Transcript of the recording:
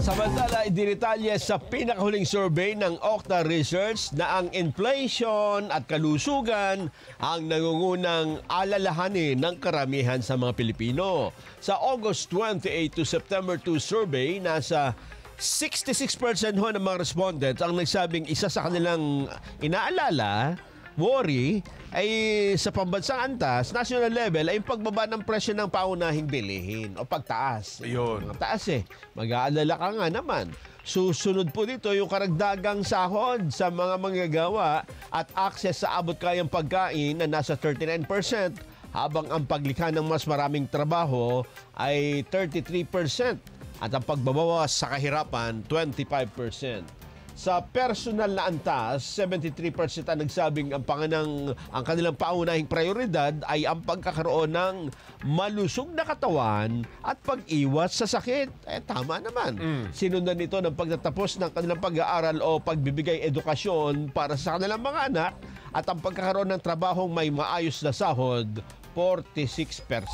Samantala, idinitalye sa pinakahuling survey ng Okta Research na ang inflation at kalusugan ang nangungunang alalahanin ng karamihan sa mga Pilipino. Sa August 28 to September 2 survey, nasa 66% ho ng mga respondents ang nagsabing isa sa kanilang inaalala, worry, ay sa pambansang antas, national level, ay yung pagbaba ng presyo ng paunahing bilihin o pagtaas. Ayun. Taas Mag-aalala ka nga naman. Susunod po dito yung karagdagang sahod sa mga manggagawa at access sa abot-kayang pagkain na nasa 39%, habang ang paglikha ng mas maraming trabaho ay 33% at ang pagbabawas sa kahirapan 25%. Sa personal na antas, 73% ang nagsabing ang kanilang paunahing prioridad ay ang pagkakaroon ng malusog na katawan at pag-iwas sa sakit. Tama naman. Sinundan nito ng pagtatapos ng kanilang pag-aaral o pagbibigay edukasyon para sa kanilang mga anak at ang pagkakaroon ng trabahong may maayos na sahod, 46%.